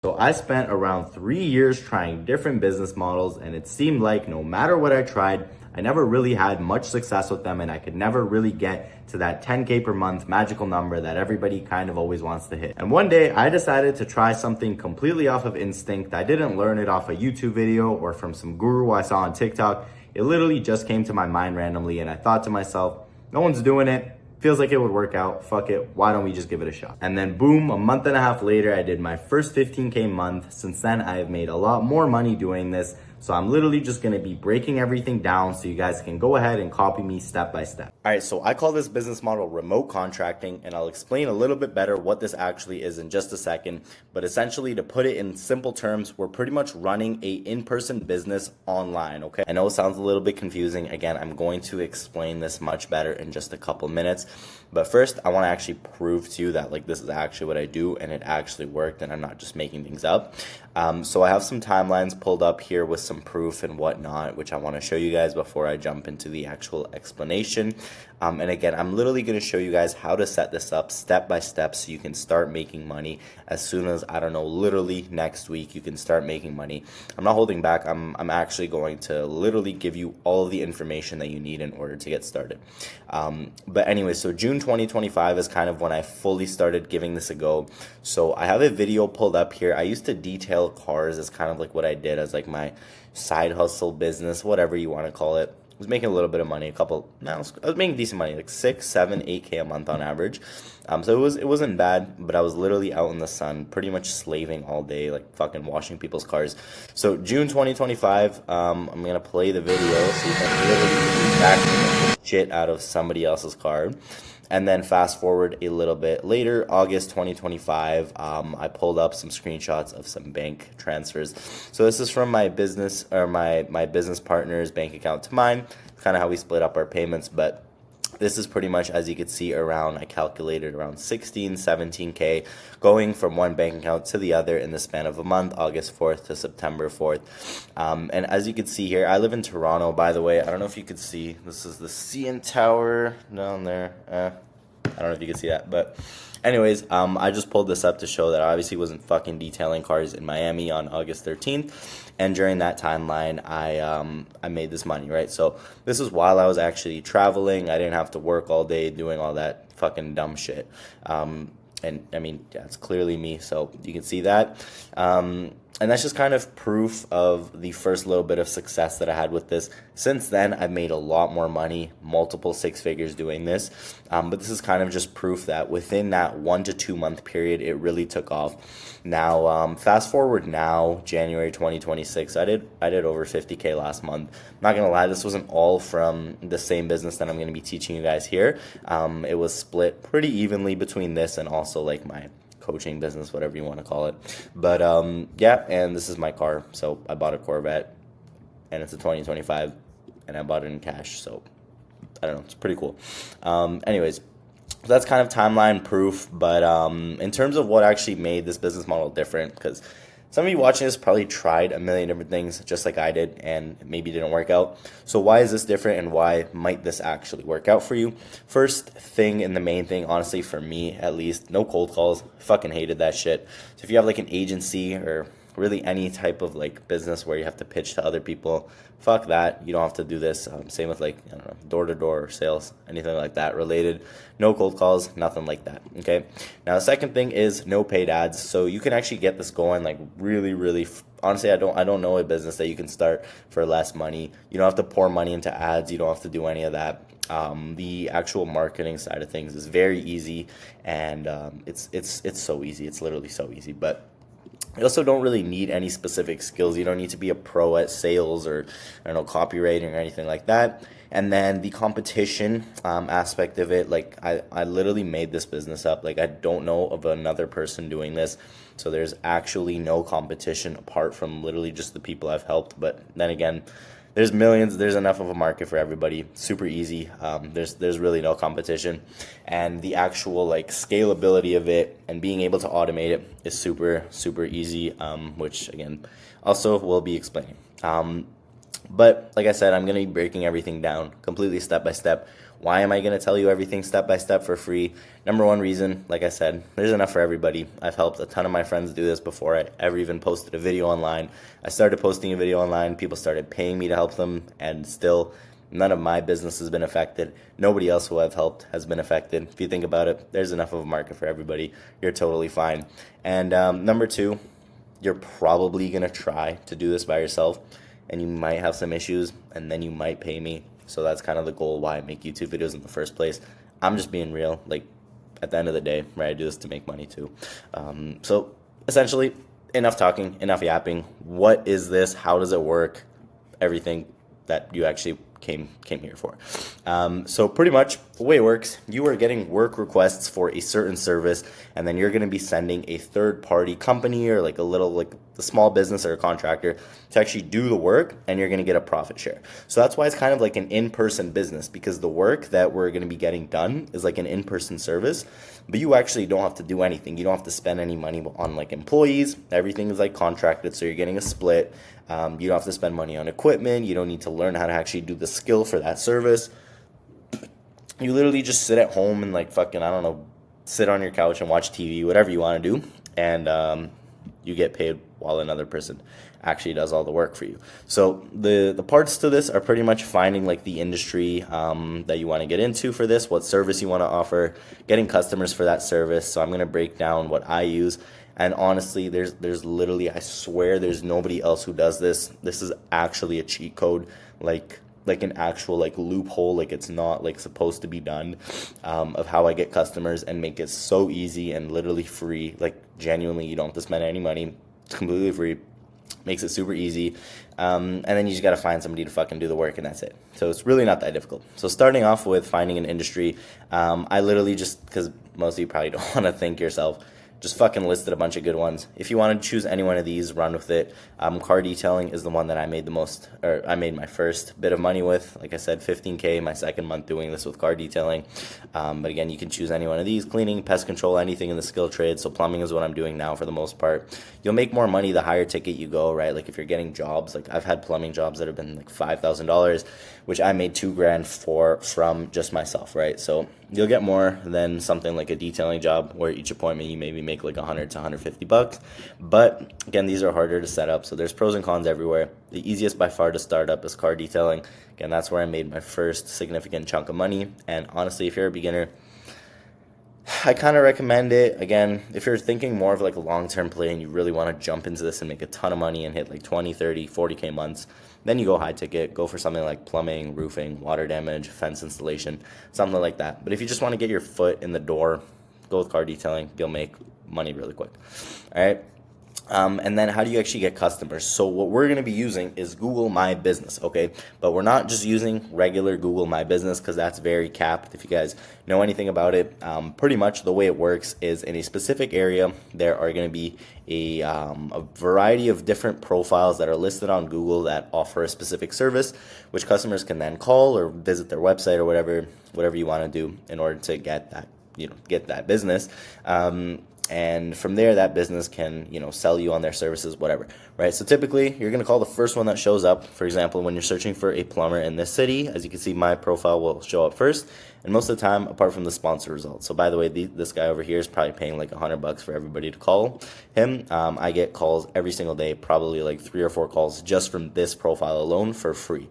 So I spent around 3 years trying different business models, and it seemed like no matter what I tried, I never really had much success with them, and I could never really get to that 10K per month magical number that everybody kind of always wants to hit. And one day I decided to try something completely off of instinct. I didn't learn it off a YouTube video or from some guru I saw on TikTok. It literally just came to my mind randomly, and I thought to myself, no one's doing it. Feels like it would work out. Fuck it. Why don't we just give it a shot? And then boom, a month and a half later, I did my first 15K month. Since then, I have made a lot more money doing this. So I'm literally just gonna be breaking everything down so you guys can go ahead and copy me step by step. All right, so I call this business model remote contracting, and I'll explain a little bit better what this actually is in just a second. But essentially, to put it in simple terms, we're pretty much running a in-person business online, okay? I know it sounds a little bit confusing. Again, I'm going to explain this much better in just a couple minutes. But first, I wanna actually prove to you that like this is actually what I do and it actually worked and I'm not just making things up. So I have some timelines pulled up here with some proof and whatnot, which I want to show you guys before I jump into the actual explanation. And again, I'm literally going to show you guys how to set this up step by step so you can start making money as soon as, I don't know, literally next week you can start making money. I'm not holding back. I'm actually going to literally give you all of the information that you need in order to get started. But anyway, so June 2025 is kind of when I fully started giving this a go. So I have a video pulled up here. I used to detail cars as kind of like what I did as like my side hustle business, whatever you want to call it. I was making a little bit of money, I was making decent money, like 6, 7, 8K a month on average. So it wasn't bad, but I was literally out in the sun, pretty much slaving all day, like fucking washing people's cars. So June 2025, I'm gonna play the video so you can literally back shit out of somebody else's car. And then fast forward a little bit later, August 2025, I pulled up some screenshots of some bank transfers. So this is from my business or my business partner's bank account to mine. It's kind of how we split up our payments, but this is pretty much, as you can see, I calculated around 16, 17K going from one bank account to the other in the span of a month, August 4th to September 4th. And as you can see here, I live in Toronto, by the way. I don't know if you could see. This is the CN Tower down there. I don't know if you can see that, but anyways, I just pulled this up to show that I obviously wasn't fucking detailing cars in Miami on August 13th. And during that timeline, I made this money, right? So this is while I was actually traveling. I didn't have to work all day doing all that fucking dumb shit. And I mean, yeah, it's clearly me, so you can see that. And that's just kind of proof of the first little bit of success that I had with this. Since then, I've made a lot more money, multiple 6 figures doing this. But this is kind of just proof that within that 1 to 2 month period, it really took off. Now, fast forward now, January 2026, I did over 50K last month. I'm not gonna lie, this wasn't all from the same business that I'm gonna be teaching you guys here. It was split pretty evenly between this and also like my coaching business, whatever you want to call it. But yeah, and this is my car. So I bought a Corvette and it's a 2025 and I bought it in cash. So I don't know, it's pretty cool. Anyways, so that's kind of timeline proof. But in terms of what actually made this business model different, because some of you watching this probably tried a million different things just like I did and maybe didn't work out. So why is this different and why might this actually work out for you? First thing and the main thing, honestly, for me at least, no cold calls. Fucking hated that shit. So if you have like an agency or really any type of like business where you have to pitch to other people, fuck that. You don't have to do this. Same with like, I don't know, door-to-door sales, anything like that related. No cold calls, nothing like that. Okay. Now the second thing is no paid ads. So you can actually get this going like really honestly, I don't know a business that you can start for less money. You don't have to pour money into ads. You don't have to do any of that. The actual marketing side of things is very easy, and it's so easy. It's literally so easy. But you also don't really need any specific skills. You don't need to be a pro at sales or, I don't know, copywriting or anything like that. And then the competition aspect of it, like I literally made this business up. Like I don't know of another person doing this. So there's actually no competition apart from literally just the people I've helped. But then again, there's millions. There's enough of a market for everybody. Super easy. There's really no competition, and the actual like scalability of it and being able to automate it is super easy. Which again, also we'll be explaining. But like I said, I'm gonna be breaking everything down completely step by step. Why am I going to tell you everything step by step for free? Number one reason, like I said, there's enough for everybody. I've helped a ton of my friends do this before I ever even posted a video online. I started posting a video online, people started paying me to help them, and still none of my business has been affected. Nobody else who I've helped has been affected. If you think about it, there's enough of a market for everybody. You're totally fine. And number two, you're probably going to try to do this by yourself, and you might have some issues, and then you might pay me. So that's kind of the goal why I make YouTube videos in the first place. I'm just being real. Like, at the end of the day, right, I do this to make money too. So essentially, enough talking, enough yapping. What is this? How does it work? Everything that you actually came here for. So pretty much the way it works, you are getting work requests for a certain service, and then you're going to be sending a third-party company or like a small business or a contractor to actually do the work, and you're going to get a profit share. So that's why it's kind of like an in-person business, because the work that we're going to be getting done is like an in-person service, but you actually don't have to do anything. You don't have to spend any money on like employees. Everything is like contracted, so you're getting a split. You don't have to spend money on equipment. You don't need to learn how to actually do the skill for that service. You literally just sit at home and like fucking, I don't know, sit on your couch and watch TV, whatever you want to do, and you get paid while another person actually does all the work for you. So the parts to this are pretty much finding like the industry that you want to get into for this, what service you want to offer, getting customers for that service. So I'm going to break down what I use. And honestly, there's literally, I swear there's nobody else who does this. This is actually a cheat code, like an actual like loophole, like it's not like supposed to be done, of how I get customers and make it so easy and literally free. Like genuinely, you don't have to spend any money. It's completely free. Makes it super easy. And then you just got to find somebody to fucking do the work, and that's it. So it's really not that difficult. So starting off with finding an industry, I literally just, because most of you probably don't want to think yourself, just fucking listed a bunch of good ones. If you want to choose any one of these, run with it. Car detailing is the one that I made I made my first bit of money with. Like I said, $15K my second month doing this with car detailing. But again, you can choose any one of these. Cleaning, pest control, anything in the skill trade. So plumbing is what I'm doing now for the most part. You'll make more money the higher ticket you go, right? Like if you're getting jobs, like I've had plumbing jobs that have been like $5,000, which I made $2,000 from just myself, right? So you'll get more than something like a detailing job where each appointment you maybe make like $100 to $150. But again, these are harder to set up, so there's pros and cons everywhere. The easiest by far to start up is car detailing. Again, that's where I made my first significant chunk of money. And honestly, if you're a beginner, I kind of recommend it. Again, if you're thinking more of like a long-term play and you really want to jump into this and make a ton of money and hit like 20, 30, 40K months, then you go high ticket, go for something like plumbing, roofing, water damage, fence installation, something like that. But if you just want to get your foot in the door, go with car detailing. You'll make money really quick. All right. And then how do you actually get customers? So what we're going to be using is Google My Business, okay? But we're not just using regular Google My Business because that's very capped. If you guys know anything about it, pretty much the way it works is in a specific area, there are going to be a variety of different profiles that are listed on Google that offer a specific service, which customers can then call or visit their website or whatever you want to do in order to get that business. And from there, that business can, sell you on their services, whatever, right? So typically, you're going to call the first one that shows up. For example, when you're searching for a plumber in this city, as you can see, my profile will show up first. And most of the time, apart from the sponsor results. So by the way, this guy over here is probably paying like $100 for everybody to call him. I get calls every single day, probably like 3 or 4 calls just from this profile alone for free.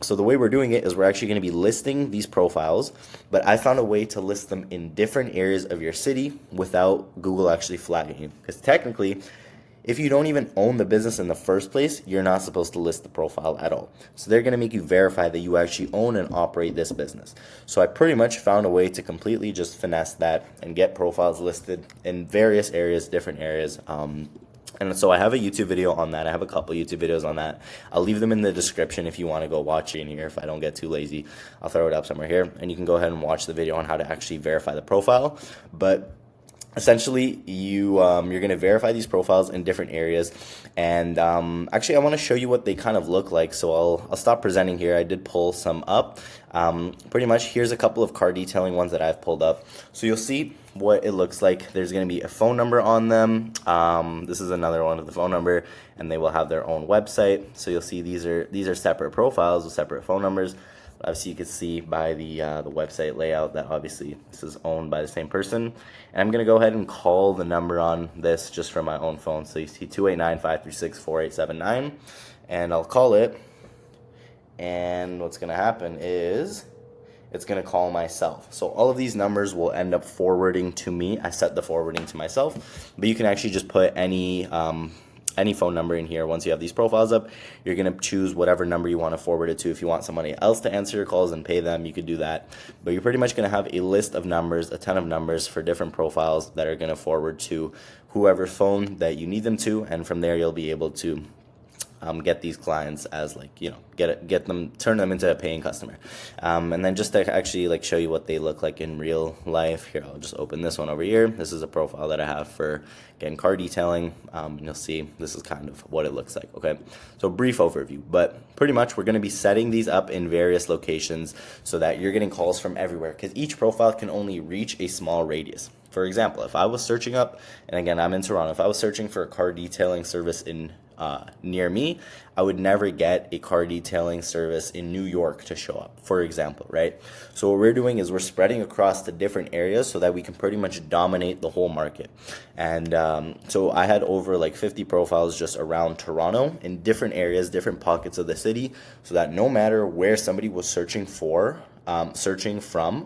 So the way we're doing it is we're actually going to be listing these profiles, but I found a way to list them in different areas of your city without Google actually flagging you. Because technically, if you don't even own the business in the first place, you're not supposed to list the profile at all. So they're going to make you verify that you actually own and operate this business. So I pretty much found a way to completely just finesse that and get profiles listed in various areas, different areas. And so I have a YouTube video on that. I have a couple YouTube videos on that. I'll leave them in the description if you want to go watch it in here. If I don't get too lazy, I'll throw it up somewhere here. And you can go ahead and watch the video on how to actually verify the profile. But essentially, you're going to verify these profiles in different areas. And actually, I want to show you what they kind of look like. So I'll stop presenting here. I did pull some up. Pretty much, here's a couple of car detailing ones that I've pulled up. So you'll see what it looks like. There's going to be a phone number on them. This is another one of the phone number, and they will have their own website. So you'll see these are separate profiles with separate phone numbers. Obviously, you can see by the website layout that obviously this is owned by the same person. And I'm gonna go ahead and call the number on this just from my own phone. So you see 289-536-4879, and I'll call it. And what's gonna happen is it's gonna call myself. So all of these numbers will end up forwarding to me. I set the forwarding to myself, but you can actually just put any phone number in here. Once you have these profiles up, you're gonna choose whatever number you want to forward it to. If you want somebody else to answer your calls and pay them, you could do that. But you're pretty much gonna have a list of numbers, a ton of numbers for different profiles that are gonna forward to whoever phone that you need them to, and from there you'll be able to get these clients as get them, turn them into a paying customer. And then just to actually show you what they look like in real life, here I'll just open this one over here. This is a profile that I have for, again, car detailing. And you'll see this is kind of what it looks like. Okay, so brief overview, but pretty much we're going to be setting these up in various locations so that you're getting calls from everywhere, because each profile can only reach a small radius. For example, if I was searching up, and again, I'm in Toronto, if I was searching for a car detailing service in near me, I would never get a car detailing service in New York to show up, for example, right? So what we're doing is we're spreading across the different areas so that we can pretty much dominate the whole market. And so I had over 50 profiles just around Toronto in different areas, different pockets of the city, so that no matter where somebody was searching from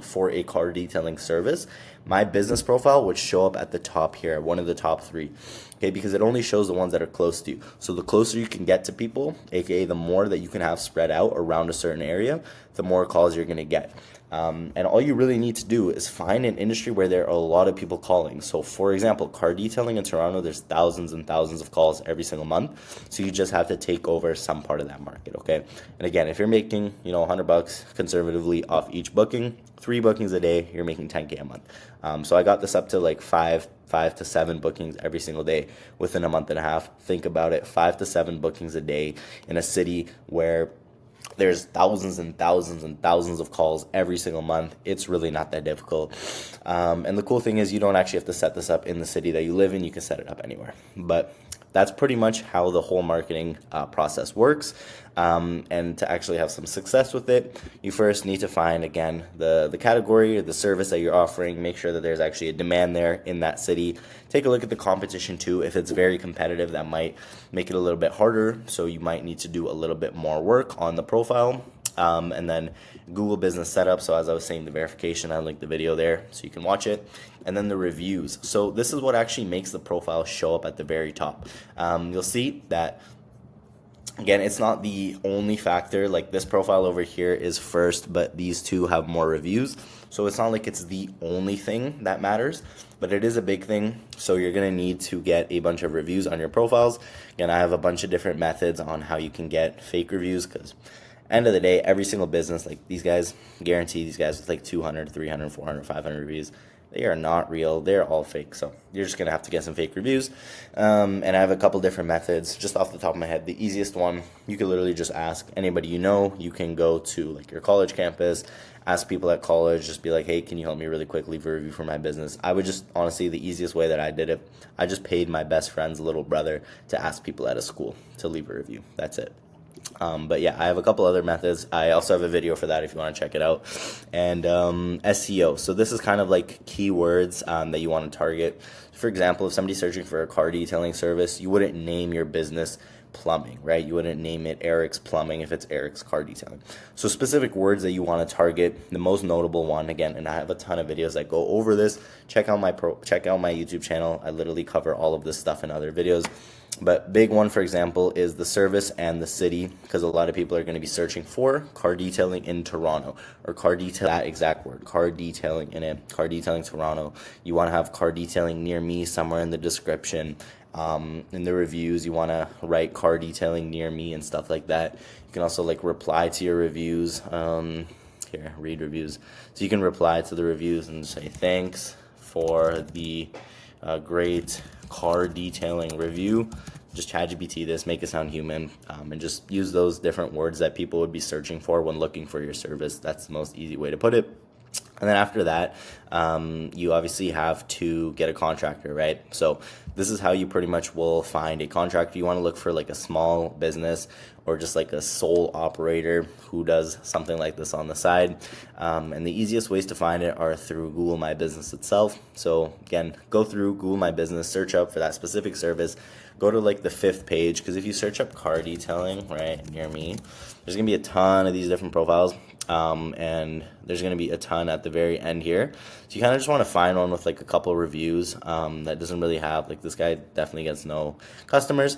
for a car detailing service, my business profile would show up at the top here, one of the top 3. Okay, because it only shows the ones that are close to you. So the closer you can get to people, aka the more that you can have spread out around a certain area, the more calls you're going to get. And all you really need to do is find an industry where there are a lot of people calling. So for example, car detailing in Toronto, there's thousands and thousands of calls every single month. So you just have to take over some part of that market, okay? And again, if you're making, $100 conservatively off each booking, 3 bookings a day, you're making 10K a month. So I got this up to 5 to 7 bookings every single day within a month and a half. Think about it, 5 to 7 bookings a day in a city where there's thousands and thousands and thousands of calls every single month. It's really not that difficult. And the cool thing is you don't actually have to set this up in the city that you live in. You can set it up anywhere. But that's pretty much how the whole marketing process works. And to actually have some success with it, you first need to find, again, the category or the service that you're offering. Make sure that there's actually a demand there in that city. Take a look at the competition too. If it's very competitive, that might make it a little bit harder. So you might need to do a little bit more work on the profile. And then Google Business Setup. So as I was saying, the verification, I linked the video there so you can watch it. And then the reviews. So this is what actually makes the profile show up at the very top. You'll see that, again, it's not the only factor. Like this profile over here is first, but these two have more reviews. So it's not like it's the only thing that matters, but it is a big thing. So you're going to need to get a bunch of reviews on your profiles. Again, I have a bunch of different methods on how you can get fake reviews, because end of the day, every single business, like these guys, guarantee these guys with 200, 300, 400, 500 reviews, they are not real. They're all fake. So you're just going to have to get some fake reviews. And I have a couple different methods just off the top of my head. The easiest one, you can literally just ask anybody you know. You can go to your college campus, ask people at college, just be like, hey, can you help me really quick, leave a review for my business? I would just, honestly, the easiest way that I did it, I just paid my best friend's little brother to ask people at a school to leave a review. That's it. But yeah, I have a couple other methods. I also have a video for that if you want to check it out. And SEO. So this is kind of keywords that you want to target. For example, if somebody's searching for a car detailing service, you wouldn't name your business plumbing, right? You wouldn't name it Eric's Plumbing if it's Eric's Car Detailing. So specific words that you want to target. The most notable one, again, and I have a ton of videos that go over this. Check out my YouTube channel. I literally cover all of this stuff in other videos. But big one, for example, is the service and the city, because a lot of people are going to be searching for car detailing in Toronto, or car detail, that exact word, car detailing in it, car detailing Toronto. You want to have car detailing near me somewhere in the description. In the reviews, you want to write car detailing near me and stuff like that. You can also reply to your reviews. Here, read reviews. So you can reply to the reviews and say, thanks for the great car detailing review. Just ChatGPT this, make it sound human, and just use those different words that people would be searching for when looking for your service. That's the most easy way to put it. And then after that, you obviously have to get a contractor, right? So this is how you pretty much will find a contractor. You want to look for like a small business or just like a sole operator who does something like this on the side. And the easiest ways to find it are through Google My Business itself. So again, go through Google My Business, search up for that specific service, go to like the 5th page, because if you search up car detailing, right, near me, there's gonna be a ton of these different profiles. And there's going to be a ton at the very end here. So you kind of just want to find one with like a couple reviews that doesn't really have, like, this guy definitely gets no customers.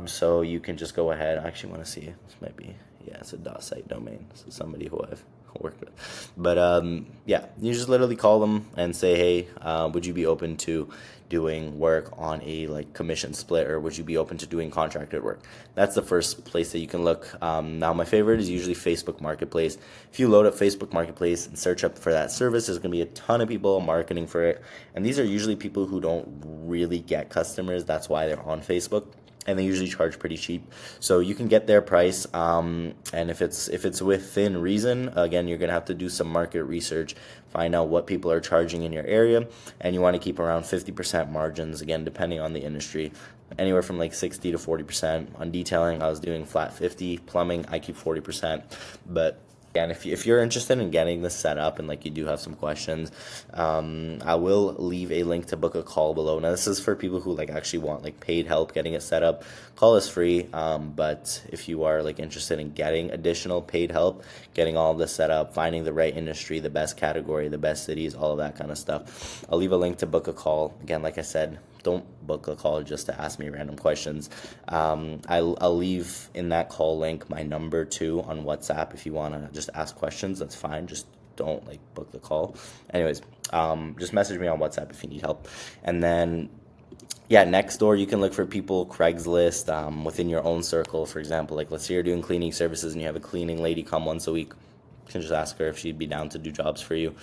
So you can just go ahead. I actually want to see. This might be, yeah, it's a .site domain. So somebody who I've worked with. But yeah, you just literally call them and say, hey, would you be open to doing work on a like commission split, or would you be open to doing contracted work? That's the first place that you can look. Now my favorite is usually Facebook Marketplace. If you load up Facebook Marketplace and search up for that service, there's gonna be a ton of people marketing for it, and these are usually people who don't really get customers. That's why they're on Facebook, and they usually charge pretty cheap. So you can get their price, and if it's within reason, again, you're gonna have to do some market research, find out what people are charging in your area, and you want to keep around 50% margins, again, depending on the industry, anywhere from like 60 to 40%. On detailing, I was doing flat 50. Plumbing, I keep 40%. But and if you're interested in getting this set up and like you do have some questions, I will leave a link to book a call below. Now this is for people who like actually want like paid help getting it set up. Call is free, but if you are like interested in getting additional paid help, getting all this set up, finding the right industry, the best category, the best cities, all of that kind of stuff, I'll leave a link to book a call. Again, like I said, don't book a call just to ask me random questions. I'll leave in that call link my number too on WhatsApp. If you want to just ask questions, that's fine. Just don't like book the call. Anyways, just message me on WhatsApp if you need help. And then, yeah, next door, you can look for people, Craigslist, within your own circle. For example, like let's say you're doing cleaning services and you have a cleaning lady come once a week. You can just ask her if she'd be down to do jobs for you.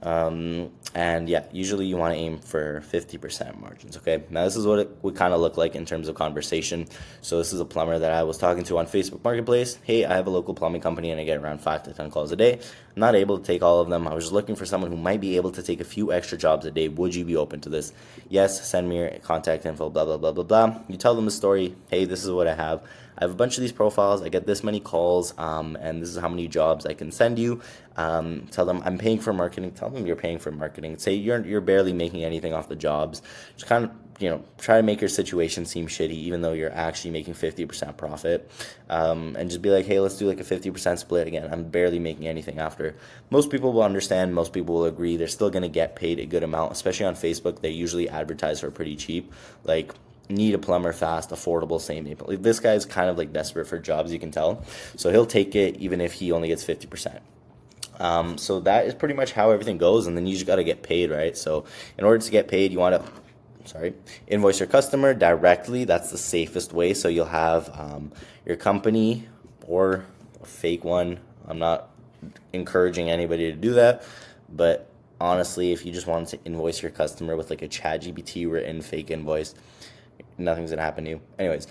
And yeah, usually you want to aim for 50% margins, okay? Now this is what it would kind of look like in terms of conversation. So this is a plumber that I was talking to on Facebook Marketplace. Hey, I have a local plumbing company and I get around 5 to 10 calls a day. I'm not able to take all of them. I was just looking for someone who might be able to take a few extra jobs a day. Would you be open to this? Yes, send me your contact info, blah, blah, blah, blah, blah. You tell them the story. Hey, this is what I have. I have a bunch of these profiles. I get this many calls, and this is how many jobs I can send you. Tell them I'm paying for marketing. Tell them you're paying for marketing. Say you're barely making anything off the jobs. Just kind of, try to make your situation seem shitty, even though you're actually making 50% profit. And just be like, hey, let's do like a 50% split. Again, I'm barely making anything after. Most people will understand. Most people will agree. They're still going to get paid a good amount, especially on Facebook. They usually advertise for pretty cheap. Like, need a plumber fast, affordable, same day. Like, this guy's kind of like desperate for jobs, you can tell. So he'll take it even if he only gets 50%. So that is pretty much how everything goes. And then you just got to get paid, right? So in order to get paid, you want to invoice your customer directly. That's the safest way. So you'll have your company or a fake one. I'm not encouraging anybody to do that, but honestly, if you just wanted to invoice your customer with like a ChatGPT written fake invoice, nothing's gonna happen to you. Anyways,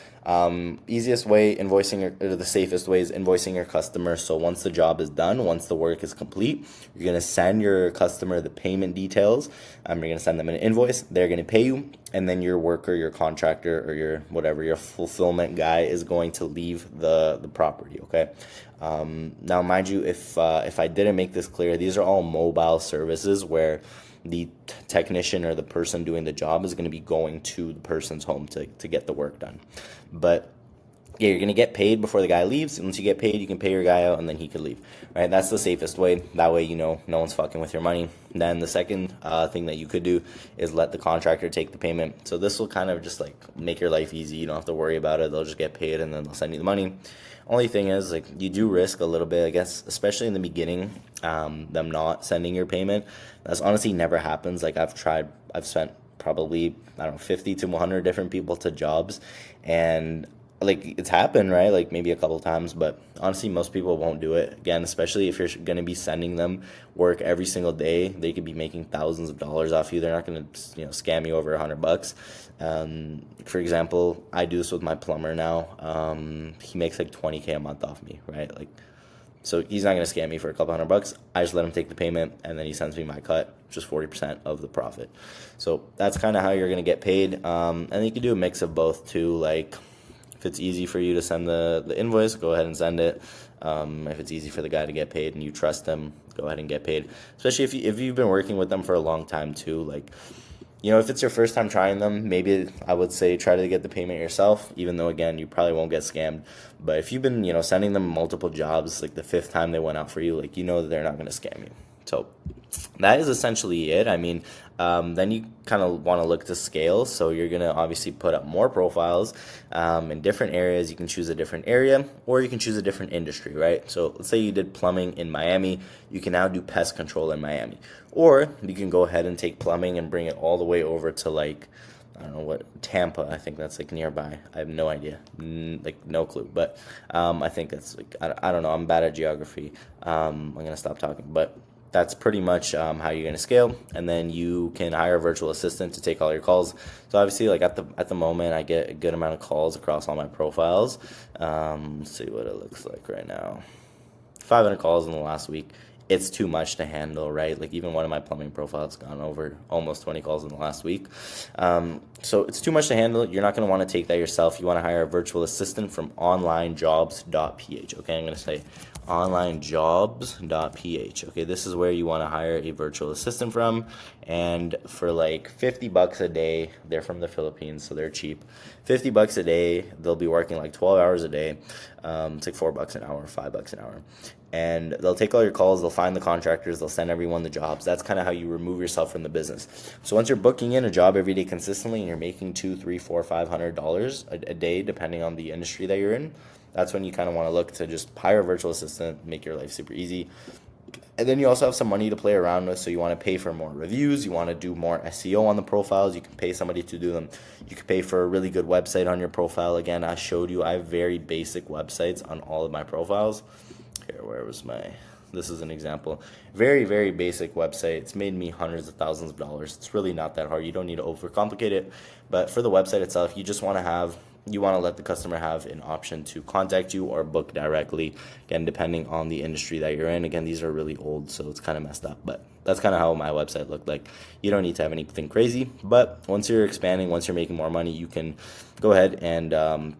easiest way invoicing, or the safest way, is invoicing your customer. So once the job is done, once the work is complete, you're gonna send your customer the payment details. You're gonna send them an invoice. They're gonna pay you, and then your worker, your contractor, or your whatever, your fulfillment guy is going to leave the property. Okay. Now, mind you, if I didn't make this clear, these are all mobile services where the technician or the person doing the job is going to be going to the person's home to get the work done. But yeah, you're going to get paid before the guy leaves. And once you get paid, you can pay your guy out and then he could leave, right? That's the safest way. That way, no one's fucking with your money. Then the second thing that you could do is let the contractor take the payment. So this will kind of just like make your life easy. You don't have to worry about it. They'll just get paid and then they'll send you the money. Only thing is, like, you do risk a little bit, I guess, especially in the beginning, them not sending your payment. That's honestly never happens. Like, I've spent probably, 50 to 100 different people to jobs, and like, it's happened, right? Like, maybe a couple times, but honestly, most people won't do it. Again, especially if you're going to be sending them work every single day, they could be making thousands of dollars off you. They're not going to, scam you over $100. For example, I do this with my plumber now. He makes like 20K a month off me, right? Like, So he's not going to scam me for a couple $100. I just let him take the payment, and then he sends me my cut, which is 40% of the profit. So that's kind of how you're going to get paid. And you can do a mix of both too. Like if it's easy for you to send the invoice, go ahead and send it. If it's easy for the guy to get paid and you trust them, go ahead and get paid. Especially if you've been working with them for a long time too. Like, you know, if it's your first time trying them, maybe I would say try to get the payment yourself, even though, again, you probably won't get scammed. But if you've been, you know, sending them multiple jobs, like the 5th time they went out for you, like, you know that they're not going to scam you. So that is essentially it. I mean, then you kind of want to look to scale. So you're going to obviously put up more profiles in different areas. You can choose a different area, or you can choose a different industry, right? So let's say you did plumbing in Miami. You can now do pest control in Miami. Or you can go ahead and take plumbing and bring it all the way over to, like, I don't know what, Tampa. I think that's like nearby. I have no idea, like no clue. But I think that's like, I don't know. I'm bad at geography. I'm going to stop talking. But that's pretty much how you're going to scale. And then you can hire a virtual assistant to take all your calls. So obviously, like at the moment, I get a good amount of calls across all my profiles. Let's see what it looks like right now. 500 calls in the last week. It's too much to handle, right? Like even one of my plumbing profiles gone over almost 20 calls in the last week. So it's too much to handle. You're not going to want to take that yourself. You want to hire a virtual assistant from onlinejobs.ph. Okay, I'm going to say onlinejobs.ph. Okay, this is where you want to hire a virtual assistant from. And for like $50 a day, they're from the Philippines, so they're cheap. $50 a day, they'll be working like 12 hours a day. It's like $4 an hour, $5 an hour. And they'll take all your calls, they'll find the contractors, they'll send everyone the jobs. That's kind of how you remove yourself from the business. So once you're booking in a job every day consistently and you're making $200, $300, $400, $500 a day, depending on the industry that you're in, that's when you kind of want to look to just hire a virtual assistant, make your life super easy. And then you also have some money to play around with, so you want to pay for more reviews, you want to do more SEO on the profiles, you can pay somebody to do them. You can pay for a really good website on your profile. Again, I showed you, I have very basic websites on all of my profiles. Here, where was my, this is an example. Very, very basic website. It's made me hundreds of thousands of dollars. It's really not that hard. You don't need to overcomplicate it. But for the website itself, you just want to have, you want to let the customer have an option to contact you or book directly, again, depending on the industry that you're in. Again, these are really old, so it's kind of messed up, but that's kind of how my website looked like. You don't need to have anything crazy, but once you're expanding, once you're making more money, you can go ahead and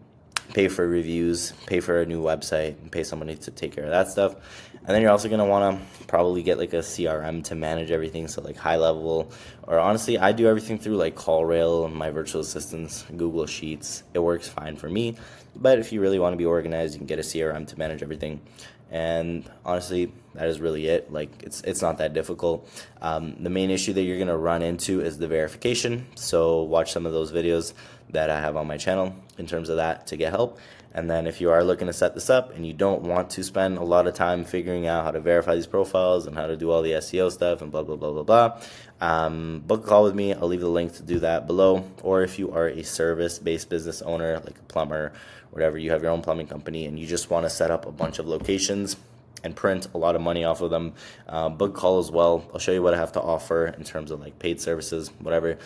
pay for reviews, pay for a new website, and pay somebody to take care of that stuff. And then you're also going to want to probably get like a CRM to manage everything, so like high level, or honestly, I do everything through like CallRail and my virtual assistants, Google Sheets. It works fine for me, but if you really want to be organized, you can get a CRM to manage everything. And honestly, that is really it. Like it's not that difficult. The main issue that you're going to run into is the verification. So watch some of those videos that I have on my channel in terms of that to get help. And then if you are looking to set this up and you don't want to spend a lot of time figuring out how to verify these profiles and how to do all the SEO stuff and blah, blah, blah, blah, blah, book a call with me. I'll leave the link to do that below. Or if you are a service-based business owner, like a plumber, whatever, you have your own plumbing company and you just want to set up a bunch of locations and print a lot of money off of them, book call as well. I'll show you what I have to offer in terms of like paid services, whatever.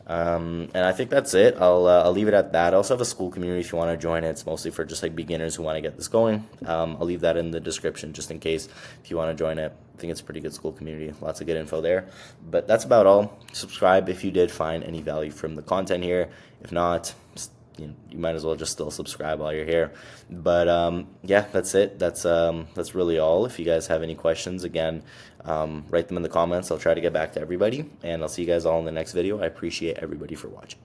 And I think that's it. I'll leave it at that. I also have a school community if you want to join it. It's mostly for just like beginners who want to get this going. I'll leave that in the description just in case if you want to join it. I think it's a pretty good school community. Lots of good info there. But that's about all. Subscribe if you did find any value from the content here. If not, you might as well just still subscribe while you're here. But yeah, that's it. That's really all. If you guys have any questions, again, write them in the comments. I'll try to get back to everybody, and I'll see you guys all in the next video. I appreciate everybody for watching.